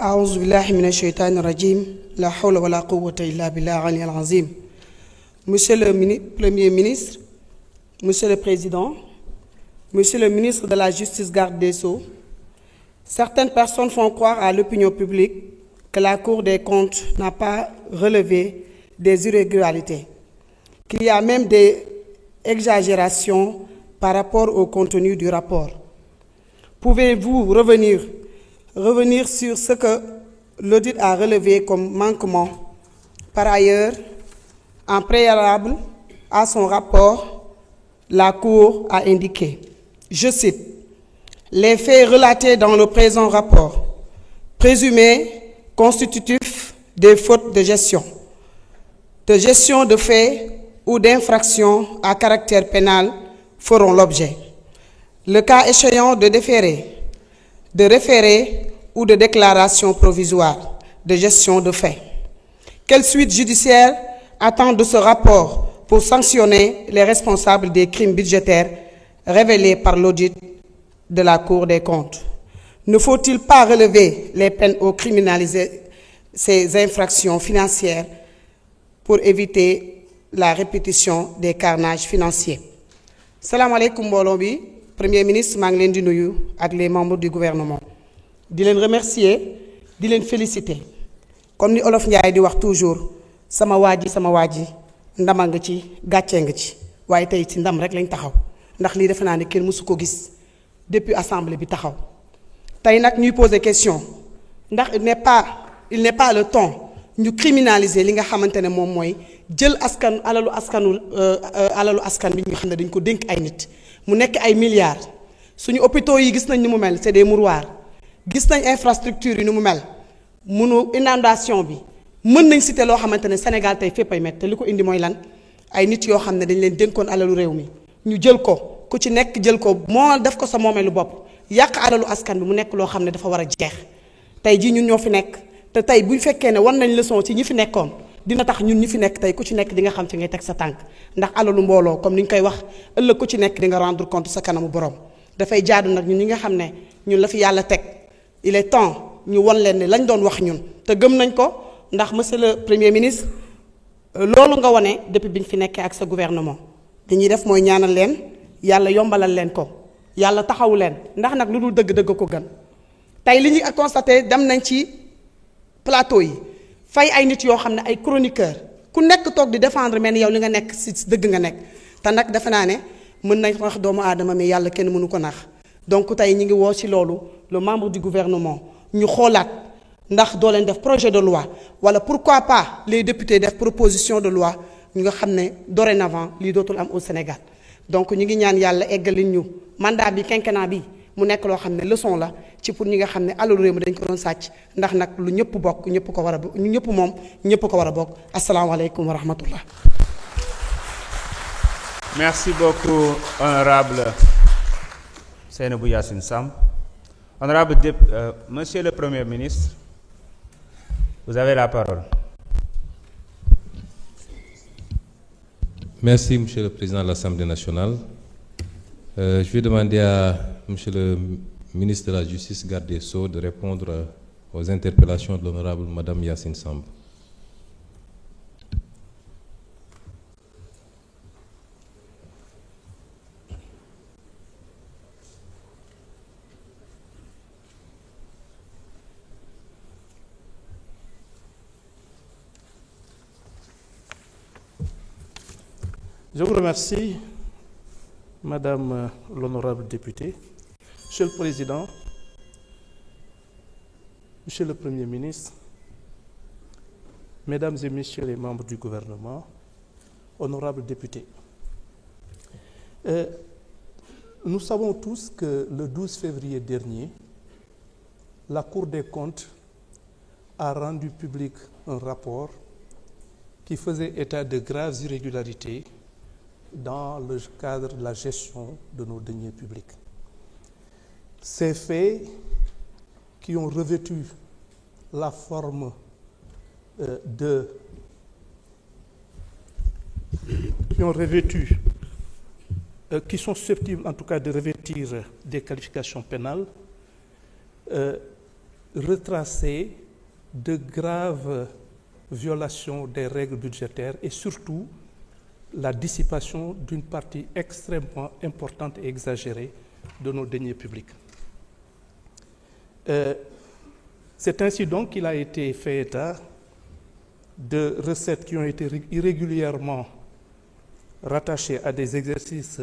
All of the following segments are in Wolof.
أعوذ بالله من الشيطان الرجيم لا حول ولا قوة إلا بالله العلي العظيم. Monsieur le Premier ministre, Monsieur le Président, Monsieur le ministre de la Justice, garde des Sceaux, certaines personnes font croire à l'opinion publique que la Cour des comptes n'a pas relevé des irrégularités, qu'il y a même des exagérations par rapport au contenu du rapport. Pouvez-vous revenir sur ce que l'audit a relevé comme manquement? Par ailleurs, en préalable à son rapport, la Cour a indiqué, je cite, « Les faits relatés dans le présent rapport, présumés constitutifs des fautes de gestion de faits ou d'infractions à caractère pénal feront l'objet, le cas échéant de référé ou de déclaration provisoire de gestion de faits. Quelle suite judiciaire attend de ce rapport pour sanctionner les responsables des crimes budgétaires révélés par l'audit de la Cour des comptes? Ne faut-il pas relever les peines aux criminalisés ces infractions financières pour éviter la répétition des carnages financiers? Salam alaikum mbooloo bi, Premier ministre, maa ngi leen di nuyu ak les membres du gouvernement. Di leen remercier, di leen féliciter. Comme ni Olof Njaay di wax toujours, sama waaji ndama nga ci gàccee nga ci waaye tey ci ndam rek lañ taxaw ndax lii defe naa ne kenn mësu ko gis depuis assemblée bi taxaw tey nag ñuy poser question ndax il n'est pas le temps ñu criminaliser li nga xamante ne moom mooy jël alalu askan bi ñu xam ne dañ ko dénk ay nit mu nekk ay milliards suñu hôpitaux yi gis nañ ni mu mel c'est des mouroirs gis nañ infrastructure yi ni mu mel munu inondation bi mën nañ citer loo xamante ne Sénégal tey fépp ay métti te li ko indi mooy lan ay nit yoo xam ne dañ leen dénkoon alalu réew mi ñu jël ko ku ci nekk jël ko moo def ko sa moomeelu bopp yàq alalu askan bi mu nekk loo xam ne dafa war a jeex tey jii ñun ñoo fi nekk te tey bu fekkee ne war nañ leçon ci ñi fi nekkoon dina tax ñun ñi fi nekk tey ku ci nekk di nga xam fi ngay teg sa tànk ndax alalu mbooloo comme ni ñu koy wax ëllëg ku ci nekk di nga rendre compte sa kanamu borom dafay jaadu nag ñun ñi nga xam ne ñun la fi yàlla teg il est temps ñu won leen ne lañ doon wax ñun te gëm nañ ko. ndax monsieur le premier ministre loolu nga wone depuis bi ñu fi nekkee ak sa gouvernement li ñuy def mooy ñaanal leen yàlla yombalal leen ko yàlla taxawu leen ndax nag lu dul dëgg-dëgg ko gën tey li ñuy constaté dem nañ ci plateau yi fay ay nit yoo xam ne ay chroniqueur ku nekk toog di défendre mel ni yow li nga nekk si dëgg nga nekk te nag defe naa ne mën nañ wax doomu aadama mais yàlla kenn mënu ko nax donc tey ñi ngi woo ci loolu le membre du gouvernement ñu xoolaat ndax doo leen def projet de loi wala pourquoi pas les députés def proposition de loi ñu nga xam ne dorénavant lii dootul am au Sénégal donc ñu ngi ñaan yàlla eggali ñu mandat bi quinquennat bi mu nekk loo xam ne leçon la ci pour ñi nga xam ne alalu réew mi dañ ko doon sàcc ndax nag lu ñëpp bokk ñëpp ko war a ñu ñëpp moom ñëpp ko war a bokk asalaamaaleykum wa rahmatullah. Merci beaucoup honorable Seynabou Yacine Samb. Honorable Monsieur le Premier ministre, vous avez la parole. Merci, Monsieur le Président de l'Assemblée nationale. Je vais demander à Monsieur le ministre de la Justice, garde des Sceaux, de répondre aux interpellations de l'honorable Madame Yacine Samb. Je vous remercie, Madame l'honorable députée, Monsieur le Président, Monsieur le Premier ministre, Mesdames et Messieurs les membres du gouvernement, honorables députés. Nous savons tous que le 12 février dernier, la Cour des comptes a rendu public un rapport qui faisait état de graves irrégularités dans le cadre de la gestion de nos deniers publics. Ces faits qui ont revêtu la forme qui sont susceptibles en tout cas de revêtir des qualifications pénales, retracer de graves violations des règles budgétaires et surtout la dissipation d'une partie extrêmement importante et exagérée de nos deniers publics. C'est ainsi donc qu'il a été fait état de recettes qui ont été irrégulièrement rattachées à des exercices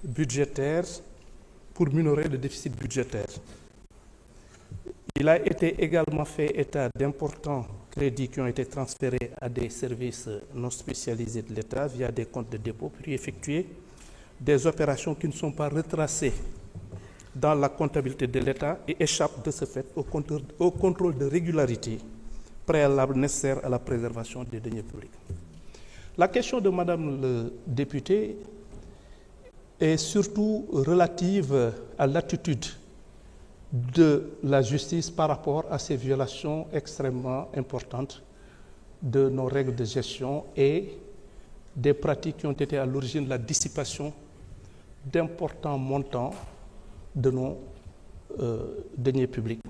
budgétaires pour minorer le déficit budgétaire. Il a été également fait état d'importants crédits qui ont été transférés à des services non spécialisés de l'État via des comptes de dépôt pour y effectuer des opérations qui ne sont pas retracées dans la comptabilité de l'État et échappent de ce fait au contrôle de régularité préalable nécessaire à la préservation des deniers publics. La question de Madame le député est surtout relative à l'attitude de la justice par rapport à ces violations extrêmement importantes de nos règles de gestion et des pratiques qui ont été à l'origine de la dissipation d'importants montants de nos deniers publics.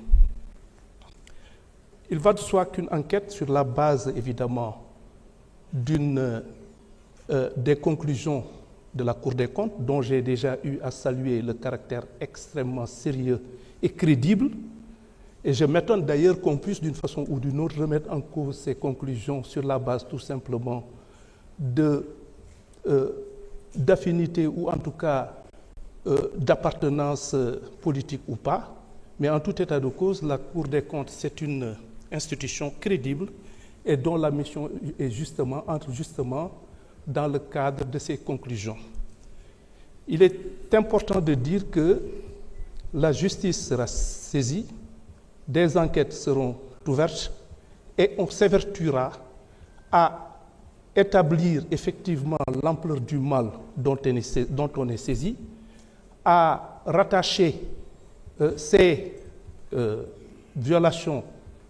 Il va de soi qu'une enquête sur la base, évidemment, des conclusions de la Cour des comptes, dont j'ai déjà eu à saluer le caractère extrêmement sérieux et crédible, et je m'étonne d'ailleurs qu'on puisse d'une façon ou d'une autre remettre en cause ces conclusions sur la base tout simplement d'affinité ou en tout cas d'appartenance politique ou pas, mais en tout état de cause, la Cour des comptes, c'est une institution crédible et dont la mission est entre justement dans le cadre de ces conclusions. Il est important de dire que la justice sera saisie, des enquêtes seront ouvertes et on s'évertuera à établir effectivement l'ampleur du mal dont on est saisi, à rattacher ces violations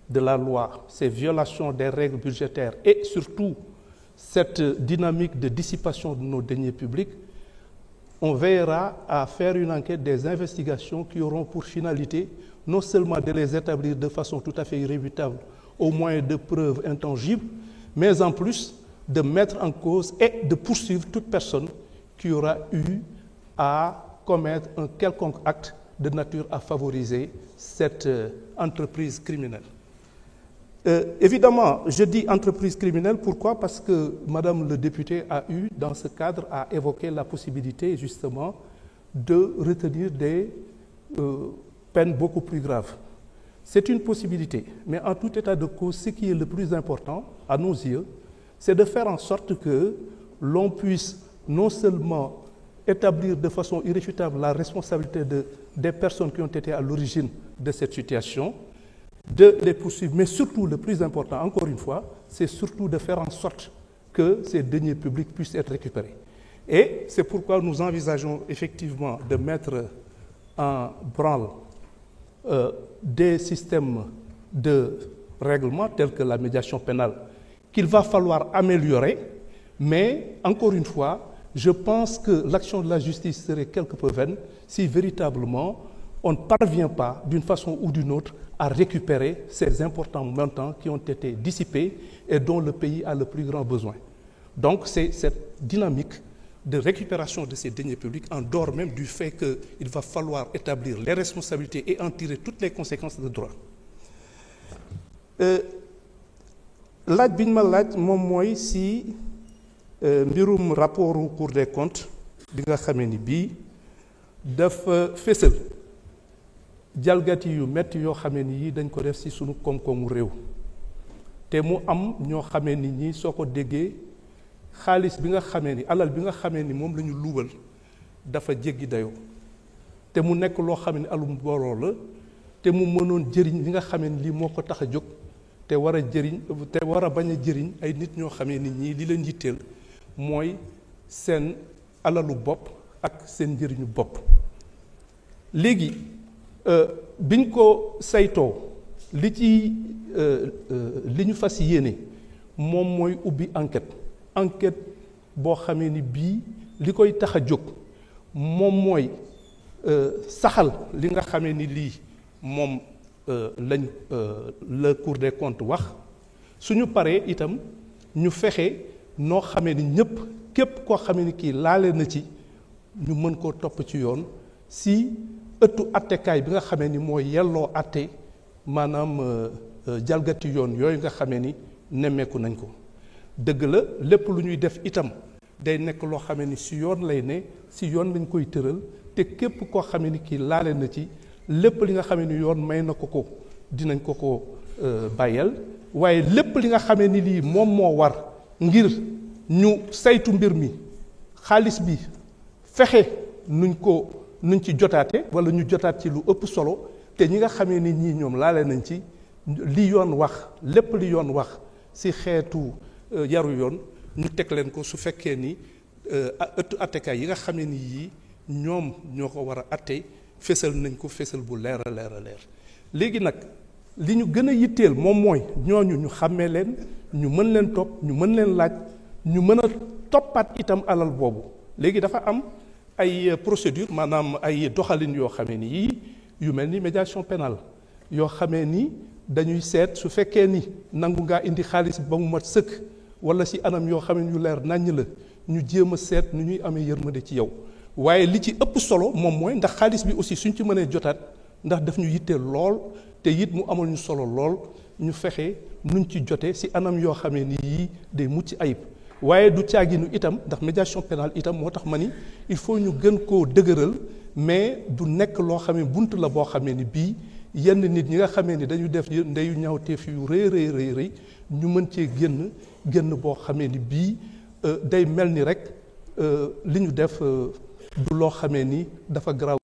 de la loi, ces violations des règles budgétaires et surtout cette dynamique de dissipation de nos deniers publics. On veillera à faire une enquête, des investigations qui auront pour finalité non seulement de les établir de façon tout à fait irréfutable au moyen de preuves intangibles, mais en plus de mettre en cause et de poursuivre toute personne qui aura eu à commettre un quelconque acte de nature à favoriser cette entreprise criminelle. Évidemment, je dis entreprise criminelle, pourquoi? Parce que Madame le député a eu, dans ce cadre, à évoquer la possibilité, justement, de retenir des peines beaucoup plus graves. C'est une possibilité, mais en tout état de cause, ce qui est le plus important, à nos yeux, c'est de faire en sorte que l'on puisse non seulement établir de façon irréfutable la responsabilité des personnes qui ont été à l'origine de cette situation, de les poursuivre, mais surtout, le plus important, encore une fois, c'est surtout de faire en sorte que ces deniers publics puissent être récupérés. Et c'est pourquoi nous envisageons effectivement de mettre en branle des systèmes de règlement tels que la médiation pénale qu'il va falloir améliorer, mais encore une fois, je pense que l'action de la justice serait quelque peu vaine si véritablement on ne parvient pas, d'une façon ou d'une autre, à récupérer ces importants montants qui ont été dissipés et dont le pays a le plus grand besoin. Donc c'est cette dynamique de récupération de ces deniers publics, en dehors même du fait qu'il va falloir établir les responsabilités et en tirer toutes les conséquences de droit. Laaj bi ñu ma laaj moom mooy si mbirum rapport au Cour des comptes bi nga xamee ni bii dafa fésal jalgati yu metti yoo xamee ni yi dañ ko def ci sunu koom-koomu réew te mu am ñoo xamee ni ñi soo ko déggee xaalis bi nga xamee ni alal bi nga xamee ni moom la ñu luubal dafa jéggi dayoo te mu nekk loo xamee ni alum booloo la te mu mënoon jëriñ li nga xamee ni lii moo ko tax a jóg te war a bañ a jëriñ ay nit ñoo xamee ni ñii li leen yitteel mooy seen alalu bopp ak seen njëriñu bopp. léegi biñ ko saytoo li ñu fas yéene moom mooy ubbi enquête boo xamee ni bii li koy tax a jóg moom mooy saxal li nga xamee ni lii moom la Cour des comptes wax suñu paree itam ñu fexe noo xamee ni ñëpp képp koo xamee ni kii laale na ci ñu mën koo topp ci yoon si ëttu attekaay bi nga xamee ni mooy yelloo atte maanaam jalgati yoon yooyu nga xamee ni nemmeeku nañ ko dëgg la lépp lu ñuy def itam day nekk loo xamee ni si yoon lay ne si yoon lañ koy tëral te képp koo xamee ni kii laale na ci lépp li nga xamee ni yoon may na ko dinañ ko bàyyeel waaye lépp li nga xamee ni lii moom moo war ngir ñu saytu mbir mi xaalis bi fexe nuñ ci jotaate wala ñu jotaat ci lu ëpp solo te ñi nga xamee ni ñii ñoom laale nañ ci li yoon wax lépp li yoon wax si xeetu yaru yoon ñu teg leen ko su fekkee ni ëttu attekaay yi nga xamee ni yii ñoom ñoo ko war a atte fésal nañ ko fésal bu leer a leer léegi nag li ñu gën a yitteel moom mooy ñooñu ñu xàmmee leen ñu mën leen topp ñu mën leen laaj ñu mën a toppaat itam alal boobu léegi dafa am ay procédure maanaam ay doxalin yoo xamee ni yii yu mel ni médiation pénale yoo xamee ni dañuy seet su fekkee ni nangu ngaa indi xaalis ba mu mat sëkk wala si anam yoo xam ne yu leer naññ la ñu jéem a seet nu ñuy amee yërmande ci yow waaye li ci ëpp solo moom mooy ndax xaalis bi aussi suñ ci mënee jotaat ndax daf ñu yitteel lool te it mu amal ñu solo lool ñu fexe nuñ ci jote si anam yoo xamee ni yii day mucc ayib waaye du caaginu itam ndax médiation pénale itam moo tax ma ni il faut ñu gën koo dëgëral mais du nekk loo xamee bunt la boo xamee ni bii yenn nit ñi nga xamee ni dañu def ndeyu ñaawteef yu rëy ñu mën cee génn boo xamee ni bii day mel ni rek li ñu def du loo xamee ni dafa garaaw